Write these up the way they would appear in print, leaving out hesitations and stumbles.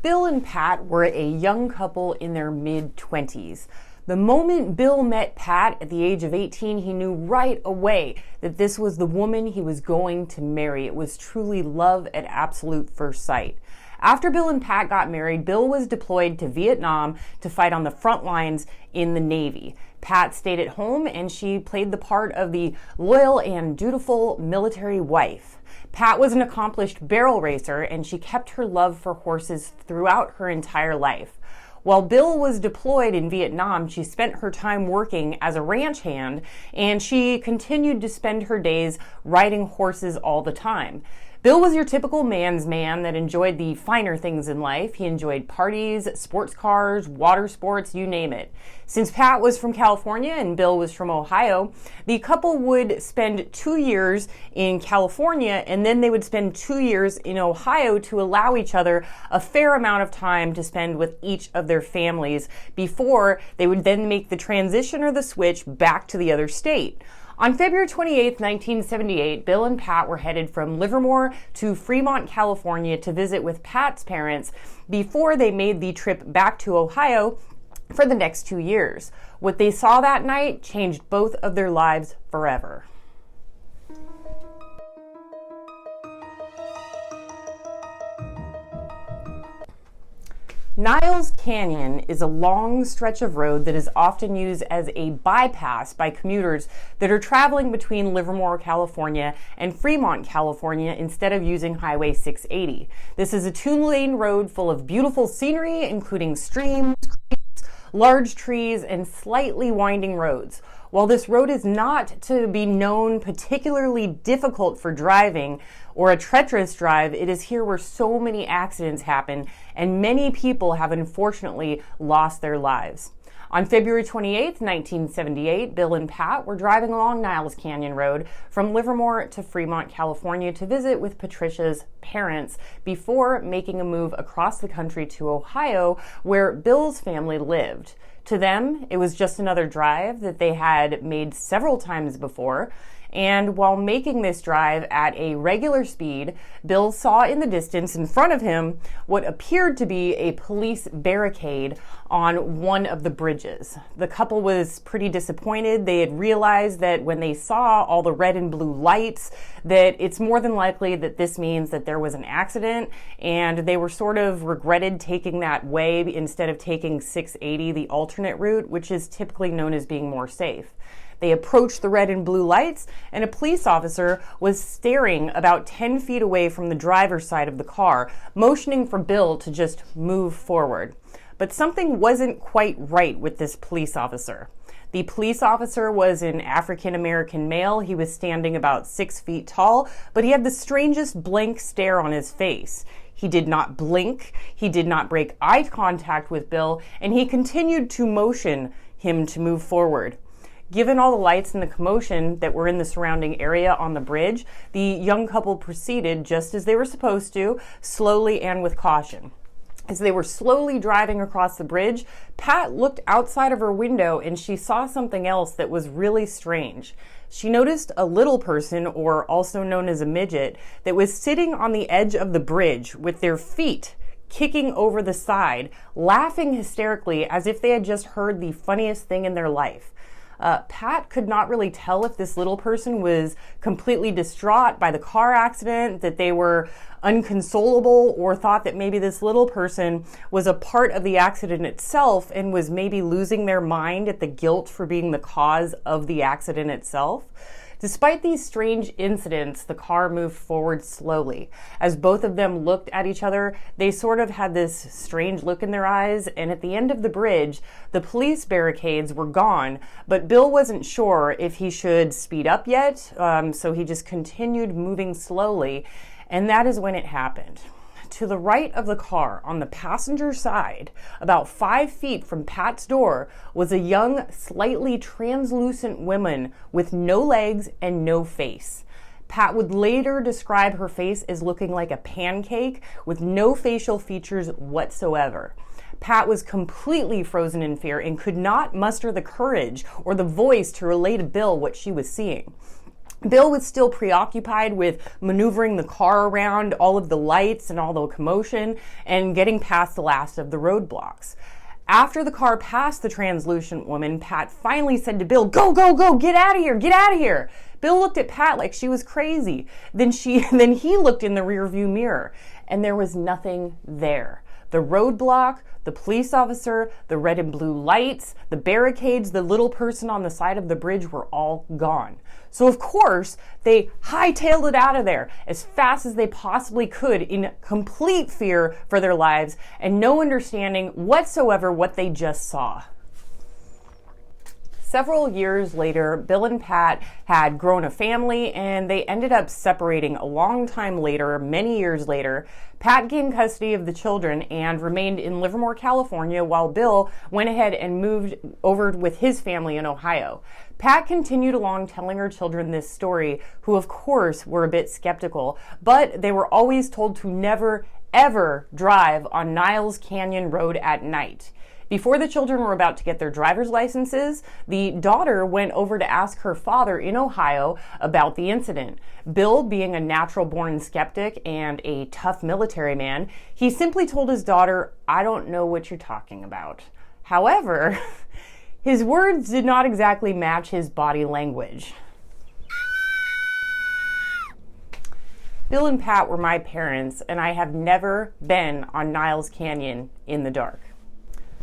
Bill and Pat were a young couple in their mid-20s. The moment Bill met Pat at the age of 18, he knew right away that this was the woman he was going to marry. It was truly love at absolute first sight. After Bill and Pat got married, Bill was deployed to Vietnam to fight on the front lines in the Navy. Pat stayed at home and she played the part of the loyal and dutiful military wife. Pat was an accomplished barrel racer and she kept her love for horses throughout her entire life. While Bill was deployed in Vietnam, she spent her time working as a ranch hand and she continued to spend her days riding horses all the time. Bill was your typical man's man that enjoyed the finer things in life. He enjoyed parties, sports cars, water sports, you name it. Since Pat was from California and Bill was from Ohio, the couple would spend 2 years in California and then they would spend 2 years in Ohio to allow each other a fair amount of time to spend with each of their families before they would then make the transition or the switch back to the other state. On February 28, 1978, Bill and Pat were headed from Livermore to Fremont, California to visit with Pat's parents before they made the trip back to Ohio for the next 2 years. What they saw that night changed both of their lives forever. Niles Canyon is a long stretch of road that is often used as a bypass by commuters that are traveling between Livermore, California and Fremont, California instead of using Highway 680. This is a 2-lane road full of beautiful scenery, including streams, creeks, large trees, and slightly winding roads. While this road is not to be known particularly difficult for driving or a treacherous drive, it is here where so many accidents happen and many people have unfortunately lost their lives. On February 28, 1978, Bill and Pat were driving along Niles Canyon Road from Livermore to Fremont, California to visit with Patricia's parents before making a move across the country to Ohio where Bill's family lived. To them, it was just another drive that they had made several times before. And while making this drive at a regular speed, Bill saw in the distance in front of him what appeared to be a police barricade on one of the bridges. The couple was pretty disappointed. They had realized that when they saw all the red and blue lights, that it's more than likely that this means that there was an accident, and they were sort of regretted taking that way instead of taking 680, the alternate route, which is typically known as being more safe. They approached the red and blue lights, and a police officer was staring about 10 feet away from the driver's side of the car, motioning for Bill to just move forward. But something wasn't quite right with this police officer. The police officer was an African-American male. He was standing about 6 feet tall, but he had the strangest blank stare on his face. He did not blink, he did not break eye contact with Bill, and he continued to motion him to move forward. Given all the lights and the commotion that were in the surrounding area on the bridge, the young couple proceeded just as they were supposed to, slowly and with caution. As they were slowly driving across the bridge, Pat looked outside of her window and she saw something else that was really strange. She noticed a little person, or also known as a midget, that was sitting on the edge of the bridge with their feet kicking over the side, laughing hysterically as if they had just heard the funniest thing in their life. Pat could not really tell if this little person was completely distraught by the car accident, that they were unconsolable, or thought that maybe this little person was a part of the accident itself and was maybe losing their mind at the guilt for being the cause of the accident itself. Despite these strange incidents, the car moved forward slowly. As both of them looked at each other, they sort of had this strange look in their eyes, and at the end of the bridge, the police barricades were gone, but Bill wasn't sure if he should speed up yet, so he just continued moving slowly, and that is when it happened. To the right of the car, on the passenger side, about 5 feet from Pat's door, was a young, slightly translucent woman with no legs and no face. Pat would later describe her face as looking like a pancake with no facial features whatsoever. Pat was completely frozen in fear and could not muster the courage or the voice to relay to Bill what she was seeing. Bill was still preoccupied with maneuvering the car around all of the lights and all the commotion and getting past the last of the roadblocks. After the car passed the translucent woman, Pat finally said to Bill, "Go, go, go, get out of here, get out of here." Bill looked at Pat like she was crazy. Then he looked in the rearview mirror, and there was nothing there. The roadblock, the police officer, the red and blue lights, the barricades, the little person on the side of the bridge were all gone. So of course, they hightailed it out of there as fast as they possibly could in complete fear for their lives and no understanding whatsoever what they just saw. Several years later, Bill and Pat had grown a family and they ended up separating a long time later, many years later. Pat gained custody of the children and remained in Livermore, California, while Bill went ahead and moved over with his family in Ohio. Pat continued along telling her children this story, who of course were a bit skeptical, but they were always told to never, ever drive on Niles Canyon Road at night. Before the children were about to get their driver's licenses, the daughter went over to ask her father in Ohio about the incident. Bill, being a natural-born skeptic and a tough military man, he simply told his daughter, "I don't know what you're talking about." However, his words did not exactly match his body language. Bill and Pat were my parents, and I have never been on Niles Canyon in the dark.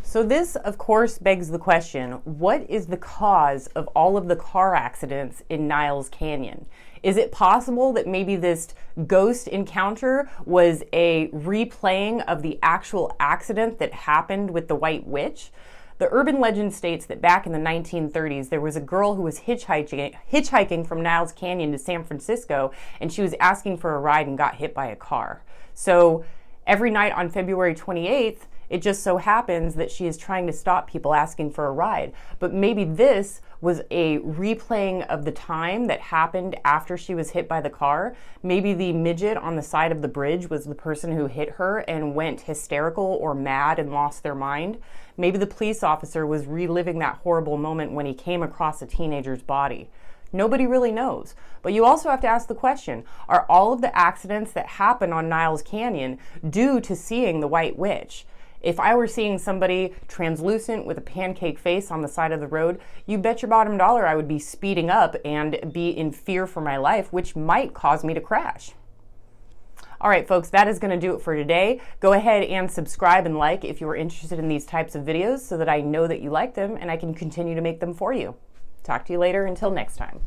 So this, of course, begs the question, what is the cause of all of the car accidents in Niles Canyon? Is it possible that maybe this ghost encounter was a replaying of the actual accident that happened with the White Witch? The urban legend states that back in the 1930s, there was a girl who was hitchhiking from Niles Canyon to San Francisco, and she was asking for a ride and got hit by a car. So every night on February 28th, it just so happens that she is trying to stop people asking for a ride. But maybe this was a replaying of the time that happened after she was hit by the car. Maybe the midget on the side of the bridge was the person who hit her and went hysterical or mad and lost their mind. Maybe the police officer was reliving that horrible moment when he came across a teenager's body. Nobody really knows. But you also have to ask the question, are all of the accidents that happen on Niles Canyon due to seeing the White Witch? If I were seeing somebody translucent with a pancake face on the side of the road, you bet your bottom dollar I would be speeding up and be in fear for my life, which might cause me to crash. All right, folks, that is going to do it for today. Go ahead and subscribe and like if you are interested in these types of videos so that I know that you like them and I can continue to make them for you. Talk to you later. Until next time.